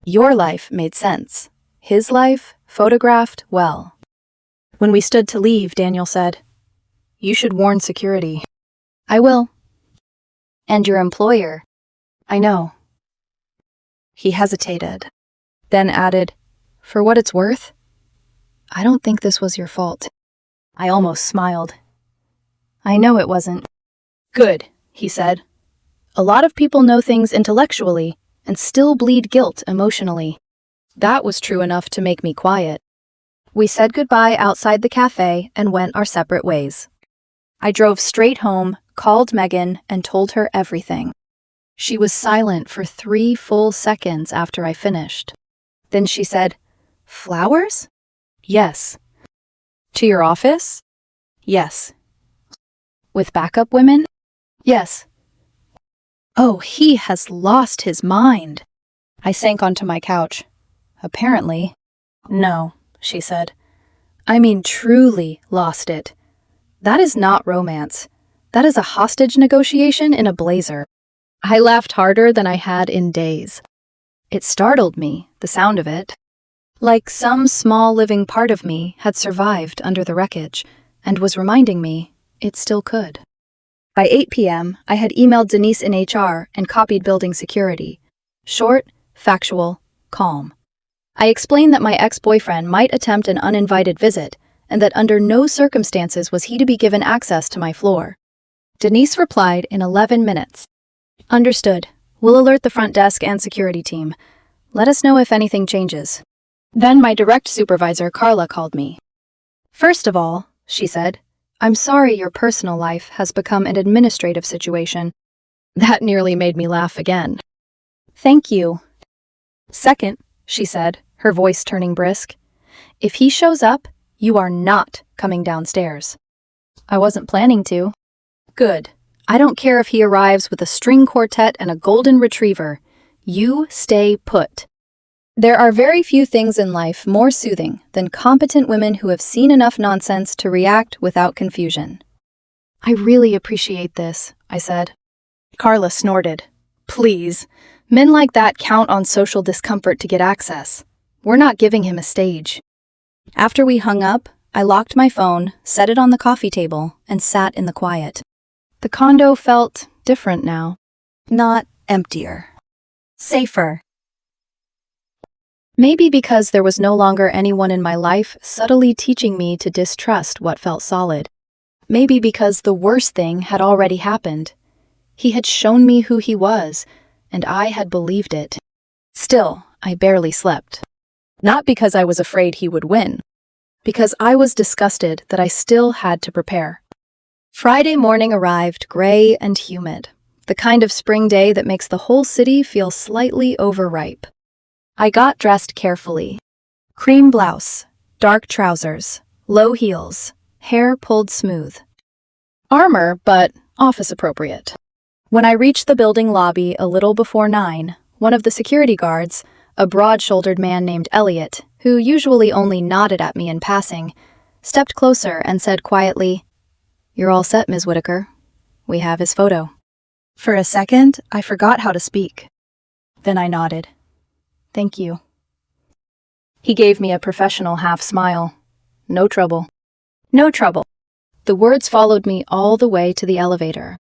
Speaker 1: Your life made sense. His life photographed well. When we stood to leave, Daniel said, "You should warn security." "I will." "And your employer." "I know." He hesitated, then added, "For what it's worth, I don't think this was your fault." I almost smiled. "I know it wasn't." "Good," he said. "A lot of people know things intellectually and still bleed guilt emotionally." That was true enough to make me quiet. We said goodbye outside the cafe and went our separate ways. I drove straight home, called Megan, and told her everything. She was silent for 3 full seconds after I finished. Then she said, "Flowers?" "Yes." "To your office?" "Yes." "With backup women?" "Yes." Oh, he has lost his mind. I sank onto my couch. Apparently. "No," she said. "I mean truly lost it. That is not romance. That is a hostage negotiation in a blazer." I laughed harder than I had in days. It startled me, the sound of it. Like some small living part of me had survived under the wreckage and was reminding me it still could. By 8 p.m., I had emailed Denise in HR and copied building security. Short, factual, calm. I explained that my ex-boyfriend might attempt an uninvited visit and that under no circumstances was he to be given access to my floor. Denise replied in 11 minutes. "Understood. We'll alert the front desk and security team. Let us know if anything changes." Then my direct supervisor, Carla, called me. "First of all," she said, "I'm sorry your personal life has become an administrative situation." That nearly made me laugh again. "Thank you." "Second," she said, her voice turning brisk, "if he shows up, you are not coming downstairs." I wasn't planning to. "Good. I don't care if he arrives with a string quartet and a golden retriever. You stay put." There are very few things in life more soothing than competent women who have seen enough nonsense to react without confusion. I really appreciate this, I said. Carla snorted. Please. Men like that count on social discomfort to get access. We're not giving him a stage. After we hung up, I locked my phone, set it on the coffee table, and sat in the quiet. The condo felt different now. Not emptier.
Speaker 2: Safer.
Speaker 1: Maybe because there was no longer anyone in my life subtly teaching me to distrust what felt solid. Maybe because the worst thing had already happened. He had shown me who he was, and I had believed it. Still, I barely slept. Not because I was afraid he would win. Because I was disgusted that I still had to prepare. Friday morning arrived gray and humid. The kind of spring day that makes the whole city feel slightly overripe. I got dressed carefully. Cream blouse, dark trousers, low heels, hair pulled smooth. Armor, but office appropriate. When I reached the building lobby a little before 9, one of the security guards, a broad-shouldered man named Elliot, who usually only nodded at me in passing, stepped closer and said quietly, "You're all set, Ms. Whitaker. We have his photo." For a second, I forgot how to speak. Then I nodded. "Thank you." He gave me a professional half-smile. "No trouble." "No trouble." The words followed me all the way to the elevator.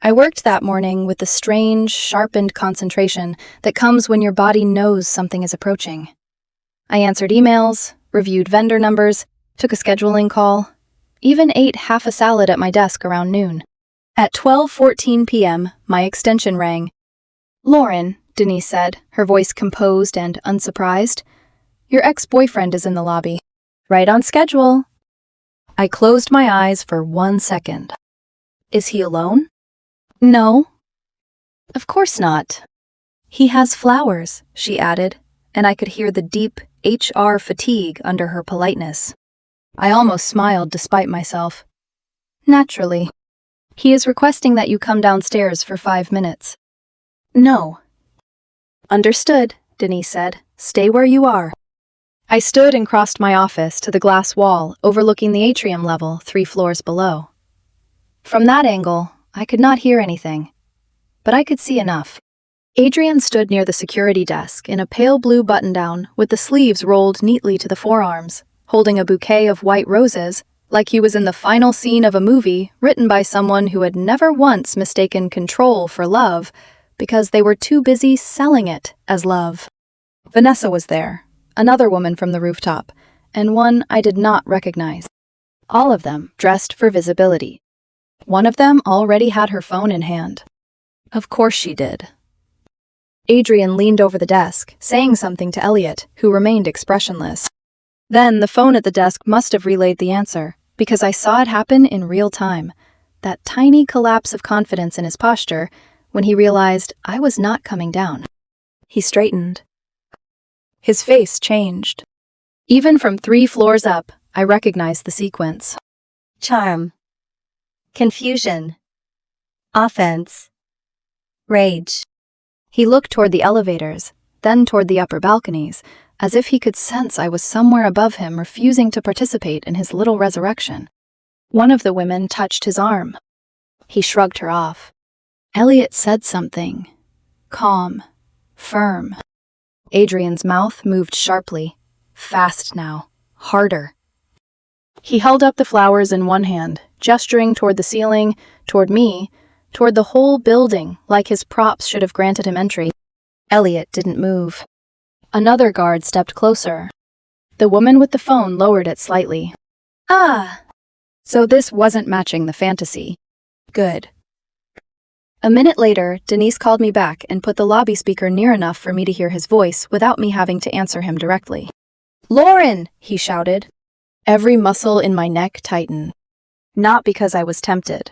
Speaker 1: I worked that morning with the strange, sharpened concentration that comes when your body knows something is approaching. I answered emails, reviewed vendor numbers, took a scheduling call, even ate half a salad at my desk around noon. At 12:14 p.m., my extension rang. "Lauren," Denise said, her voice composed and unsurprised, "your ex-boyfriend is in the lobby." "Right on schedule." I closed my eyes for 1 second. "Is he alone?" "No." "Of course not." "He has flowers," she added, and I could hear the deep HR fatigue under her politeness. I almost smiled despite myself. "Naturally. He is requesting that you come downstairs for 5 minutes." "No." "Understood," Denise said. "Stay where you are." I stood and crossed my office to the glass wall overlooking the atrium level 3 floors below. From that angle, I could not hear anything, but I could see enough. Adrian stood near the security desk in a pale blue button-down with the sleeves rolled neatly to the forearms, holding a bouquet of white roses like he was in the final scene of a movie written by someone who had never once mistaken control for love because they were too busy selling it as love. Vanessa was there, another woman from the rooftop, and one I did not recognize. All of them dressed for visibility. One of them already had her phone in hand. Of course she did. Adrian leaned over the desk, saying something to Elliot, who remained expressionless. Then the phone at the desk must have relayed the answer, because I saw it happen in real time. That tiny collapse of confidence in his posture when he realized I was not coming down. He straightened. His face changed. Even from 3 floors up, I recognized the sequence.
Speaker 2: Charm. Confusion. Offense. Rage.
Speaker 1: He looked toward the elevators, then toward the upper balconies, as if he could sense I was somewhere above him refusing to participate in his little resurrection. One of the women touched his arm. He shrugged her off. Elliot said something. Calm. Firm. Adrian's mouth moved sharply. Fast now. Harder. He held up the flowers in one hand, gesturing toward the ceiling, toward me, toward the whole building, like his props should have granted him entry. Elliot didn't move. Another guard stepped closer. The woman with the phone lowered it slightly. "Ah!" So this wasn't matching the fantasy. Good. A minute later, Denise called me back and put the lobby speaker near enough for me to hear his voice without me having to answer him directly. "Lauren!" he shouted. Every muscle in my neck tightened. Not because I was tempted.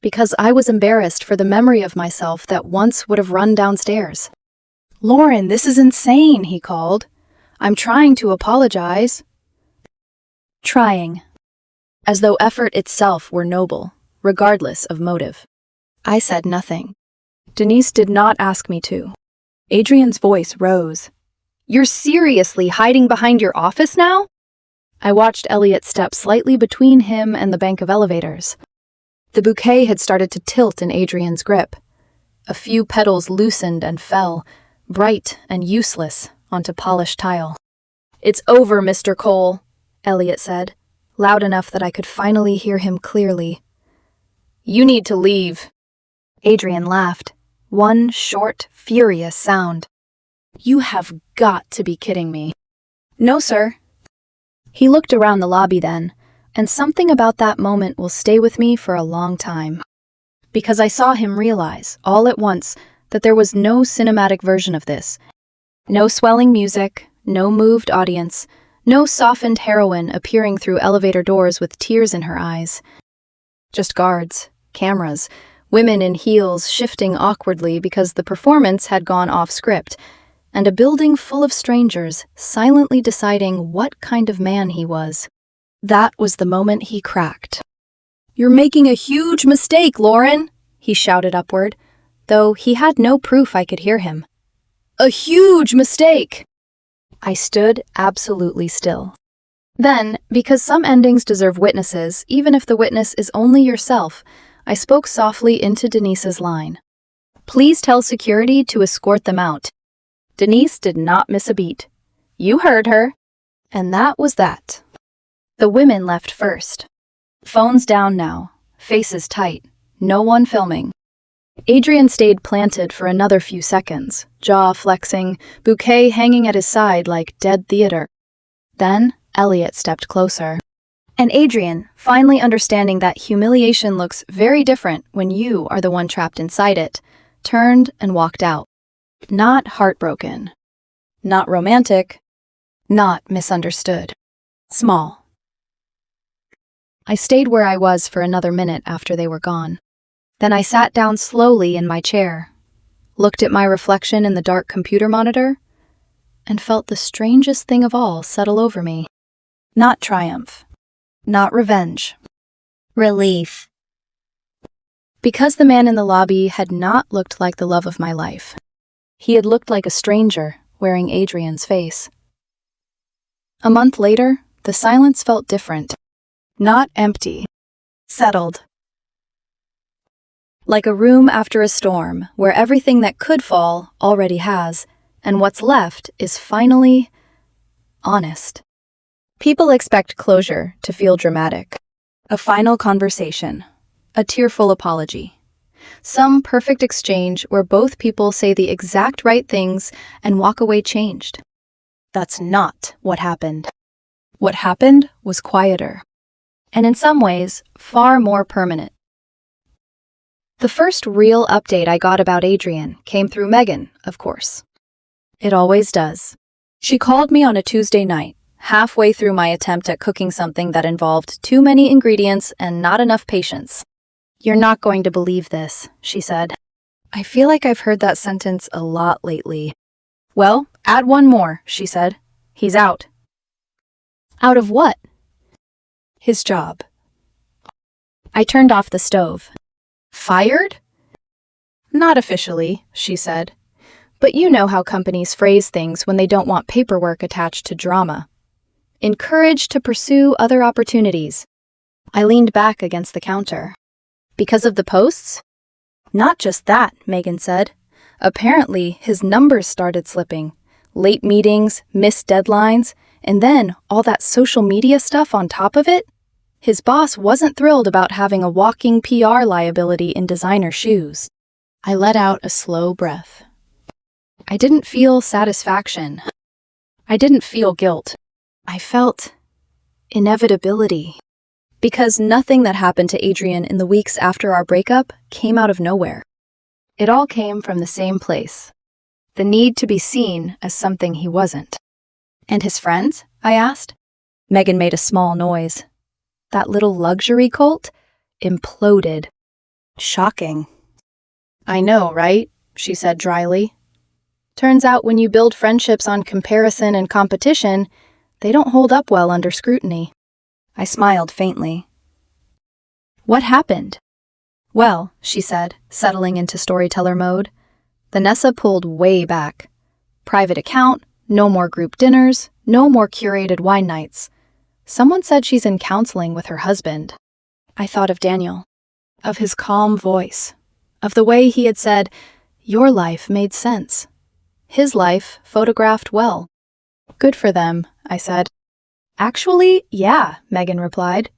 Speaker 1: Because I was embarrassed for the memory of myself that once would have run downstairs. "Lauren, this is insane," he called. "I'm trying to apologize." Trying. As though effort itself were noble, regardless of motive. I said nothing. Denise did not ask me to. Adrian's voice rose. You're seriously hiding behind your office now? I watched Elliot step slightly between him and the bank of elevators. The bouquet had started to tilt in Adrian's grip. A few petals loosened and fell, bright and useless, onto polished tile. "It's over, Mr. Cole," Elliot said, loud enough that I could finally hear him clearly. "You need to leave." Adrian laughed. One short, furious sound. "You have got to be kidding me." "No, sir." He looked around the lobby then, and something about that moment will stay with me for a long time. Because I saw him realize, all at once, that there was no cinematic version of this. No swelling music, no moved audience, no softened heroine appearing through elevator doors with tears in her eyes. Just guards, cameras, women in heels shifting awkwardly because the performance had gone off script, and a building full of strangers silently deciding what kind of man he was. That was the moment he cracked. "You're making a huge mistake, Lauren," he shouted upward, though he had no proof I could hear him. "A huge mistake!" I stood absolutely still. Then, because some endings deserve witnesses, even if the witness is only yourself, I spoke softly into Denise's line. "Please tell security to escort them out." Denise did not miss a beat. You heard her. And that was that. The women left first. Phones down now, faces tight, no one filming. Adrian stayed planted for another few seconds, jaw flexing, bouquet hanging at his side like dead theater. Then Elliot stepped closer. And Adrian, finally understanding that humiliation looks very different when you are the one trapped inside it, turned and walked out. Not heartbroken. Not romantic. Not misunderstood. Small. I stayed where I was for another minute after they were gone. Then I sat down slowly in my chair, looked at my reflection in the dark computer monitor, and felt the strangest thing of all settle over me. Not triumph. Not revenge.
Speaker 2: Relief.
Speaker 1: Because the man in the lobby had not looked like the love of my life. He had looked like a stranger wearing Adrian's face. A month later, the silence felt different. Not empty. Settled. Like a room after a storm, where everything that could fall already has, and what's left is finally honest. People expect closure to feel dramatic. A final conversation. A tearful apology. Some perfect exchange where both people say the exact right things and walk away changed. That's not what happened. What happened was quieter. And in some ways, far more permanent. The first real update I got about Adrian came through Megan, of course. It always does. She called me on a Tuesday night, halfway through my attempt at cooking something that involved too many ingredients and not enough patience. "You're not going to believe this," she said. I feel like I've heard that sentence a lot lately. "Well, add one more," she said. "He's out." Out of what? His job. I turned off the stove. Fired? Not officially, she said. But you know how companies phrase things when they don't want paperwork attached to drama. Encouraged to pursue other opportunities. I leaned back against the counter. Because of the posts? Not just that, Megan said. Apparently, his numbers started slipping. Late meetings, missed deadlines, and then all that social media stuff on top of it. His boss wasn't thrilled about having a walking PR liability in designer shoes. I let out a slow breath. I didn't feel satisfaction. I didn't feel guilt. I felt inevitability. Because nothing that happened to Adrian in the weeks after our breakup came out of nowhere. It all came from the same place. The need to be seen as something he wasn't. And his friends? I asked. Megan made a small noise. That little luxury cult imploded. Shocking. I know, right? She said dryly. Turns out when you build friendships on comparison and competition, they don't hold up well under scrutiny. I smiled faintly. What happened? Well, she said, settling into storyteller mode. Vanessa pulled way back. Private account, No more group dinners, no more curated wine nights. Someone said she's in counseling with her husband. I thought of Daniel, of his calm voice, of the way he had said, "Your life made sense." His life photographed well. "Good for them," I said. "Actually, yeah," Megan replied.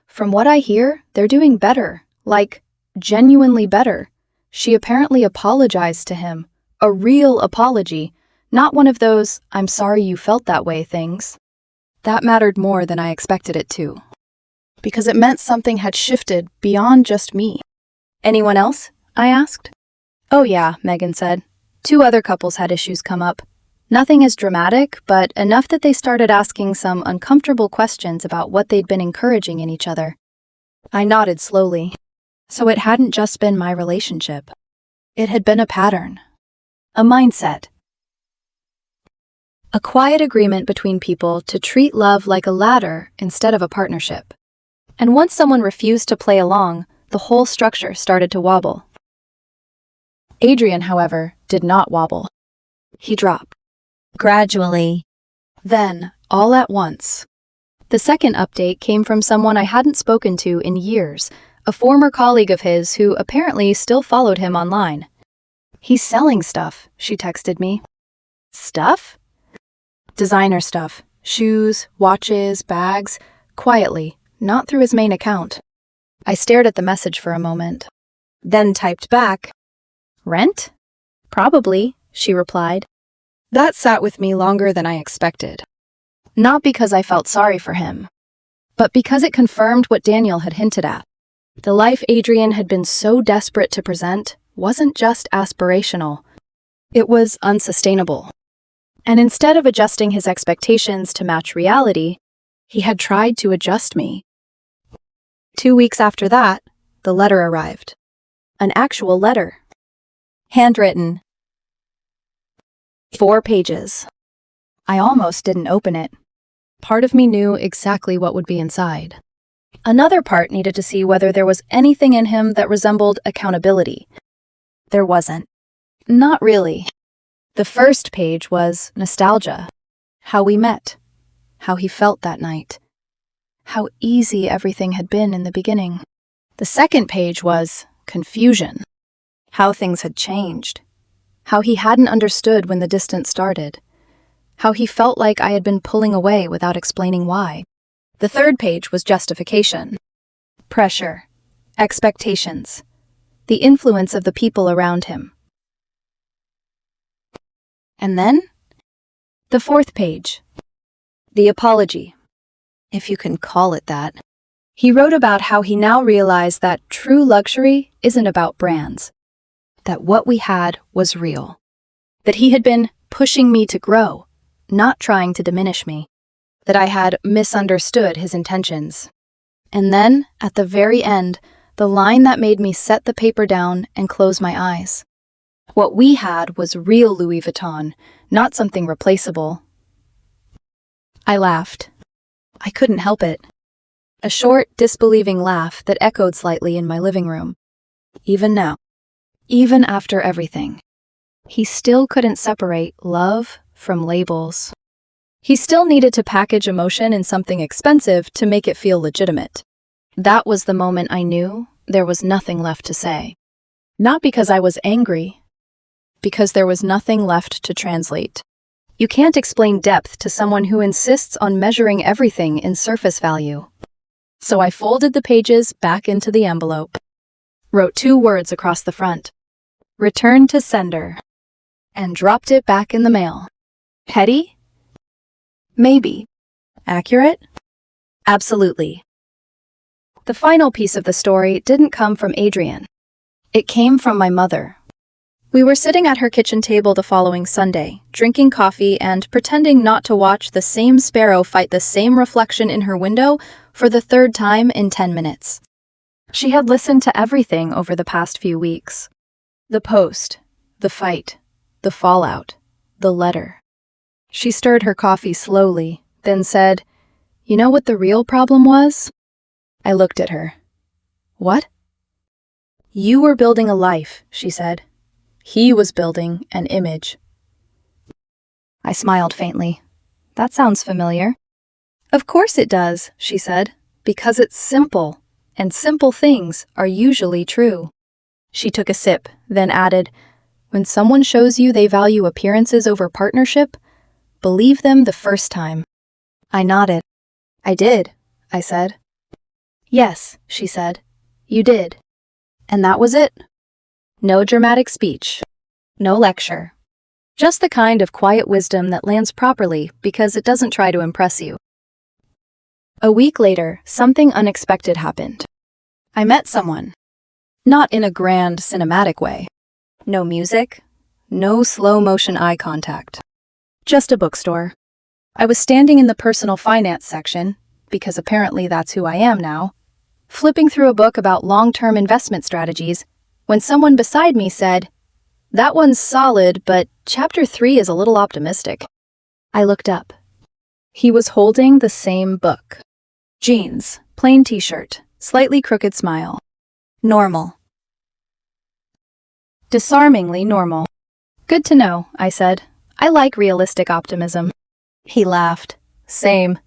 Speaker 1: "From what I hear, they're doing better, like, genuinely better." She apparently apologized to him, a real apology, not one of those "I'm sorry you felt that way" things. That mattered more than I expected it to, because it meant something had shifted beyond just me. "Anyone else?" I asked. "Oh yeah," Megan said. "Two other couples had issues come up. Nothing as dramatic, but enough that they started asking some uncomfortable questions about what they'd been encouraging in each other." I nodded slowly. So it hadn't just been my relationship. It had been a pattern. A mindset. A quiet agreement between people to treat love like a ladder instead of a partnership. And once someone refused to play along, the whole structure started to wobble. Adrian, however, did not wobble. He dropped.
Speaker 2: Gradually.
Speaker 1: Then, all at once. The second update came from someone I hadn't spoken to in years, a former colleague of his who apparently still followed him online. "He's selling stuff," she texted me. "Stuff?" "Designer stuff. Shoes, watches, bags. Quietly, not through his main account." I stared at the message for a moment, then typed back, "Rent?" "Probably," she replied. That sat with me longer than I expected. Not because I felt sorry for him, but because it confirmed what Daniel had hinted at. The life Adrian had been so desperate to present wasn't just aspirational. It was unsustainable. And instead of adjusting his expectations to match reality, he had tried to adjust me. 2 weeks after that, the letter arrived. An actual letter. Handwritten. 4 pages. I almost didn't open it. Part of me knew exactly what would be inside. Another part needed to see whether there was anything in him that resembled accountability. There wasn't. Not really. The first page was nostalgia. How we met. How he felt that night. How easy everything had been in the beginning. The second page was confusion. How things had changed. How he hadn't understood when the distance started. How he felt like I had been pulling away without explaining why. The third page was justification. Pressure. Expectations. The influence of the people around him. And then? The fourth page. The apology. If you can call it that. He wrote about how he now realized that true luxury isn't about brands. That what we had was real. That he had been pushing me to grow, not trying to diminish me. That I had misunderstood his intentions. And then, at the very end, the line that made me set the paper down and close my eyes. What we had was real Louis Vuitton, not something replaceable. I laughed. I couldn't help it. A short, disbelieving laugh that echoed slightly in my living room. Even now. Even after everything. He still couldn't separate love from labels. He still needed to package emotion in something expensive to make it feel legitimate. That was the moment I knew there was nothing left to say. Not because I was angry, because there was nothing left to translate. You can't explain depth to someone who insists on measuring everything in surface value. So I folded the pages back into the envelope, wrote 2 words across the front, "Return to sender," and dropped it back in the mail. Petty? Maybe. Accurate? Absolutely. The final piece of the story didn't come from Adrian. It came from my mother. We were sitting at her kitchen table the following Sunday, drinking coffee and pretending not to watch the same sparrow fight the same reflection in her window for the 3rd time in 10 minutes. She had listened to everything over the past few weeks. The post, the fight, the fallout, the letter. She stirred her coffee slowly, then said, "You know what the real problem was?" I looked at her. "What?" "You were building a life," she said. "He was building an image." I smiled faintly. That sounds familiar. Of course it does, she said, because it's simple, and simple things are usually true. She took a sip, then added, when someone shows you they value appearances over partnership, believe them the first time. I nodded. I did, I said. Yes, she said. You did. And that was it. No dramatic speech. No lecture. Just the kind of quiet wisdom that lands properly because it doesn't try to impress you. A week later, something unexpected happened. I met someone. Not in a grand cinematic way. No music, no slow-motion eye contact. Just a bookstore. I was standing in the personal finance section, because apparently that's who I am now, flipping through a book about long-term investment strategies, when someone beside me said, "That one's solid, but chapter 3 is a little optimistic." I looked up. He was holding the same book. Jeans, plain t-shirt, slightly crooked smile. Normal. Disarmingly normal. Good to know, I said. I like realistic optimism. He laughed. Same.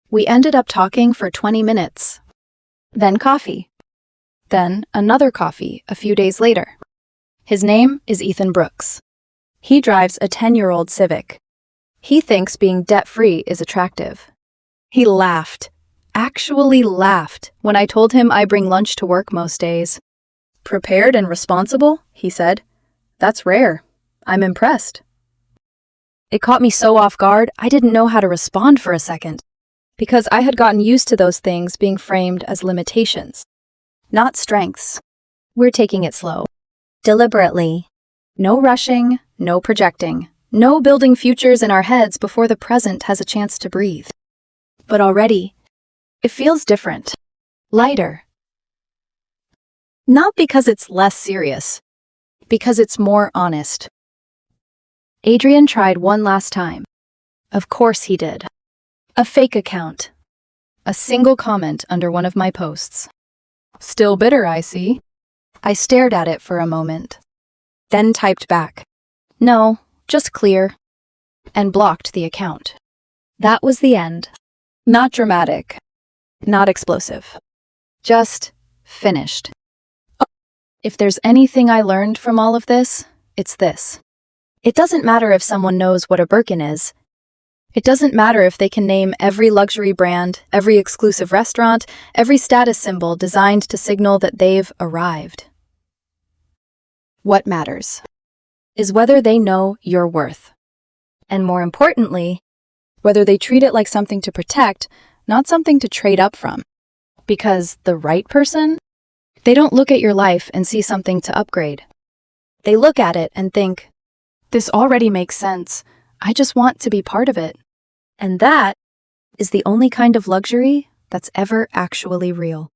Speaker 1: We ended up talking for 20 minutes. Then coffee. Then another coffee a few days later. His name is Ethan Brooks. He drives a 10-year-old Civic. He thinks being debt-free is attractive. He laughed. Actually laughed when I told him I bring lunch to work most days. Prepared and responsible, he said. That's rare. I'm impressed. It caught me so off guard, I didn't know how to respond for a second, because I had gotten used to those things being framed as limitations, not strengths. We're taking it slow.
Speaker 2: Deliberately.
Speaker 1: No rushing, no projecting, no building futures in our heads before the present has a chance to breathe. But already, it feels different. Lighter. Not because it's less serious, because it's more honest. Adrian tried one last time. Of course he did. A fake account. A single comment under one of my posts. Still bitter, I see. I stared at it for a moment. Then typed back. No, just clear. And blocked the account. That was the end. Not dramatic. Not explosive. Just finished. If there's anything I learned from all of this, it's this. It doesn't matter if someone knows what a Birkin is. It doesn't matter if they can name every luxury brand, every exclusive restaurant, every status symbol designed to signal that they've arrived. What matters is whether they know your worth. And more importantly, whether they treat it like something to protect, not something to trade up from. Because the right person, they don't look at your life and see something to upgrade. They look at it and think, this already makes sense. I just want to be part of it. And that is the only kind of luxury that's ever actually real.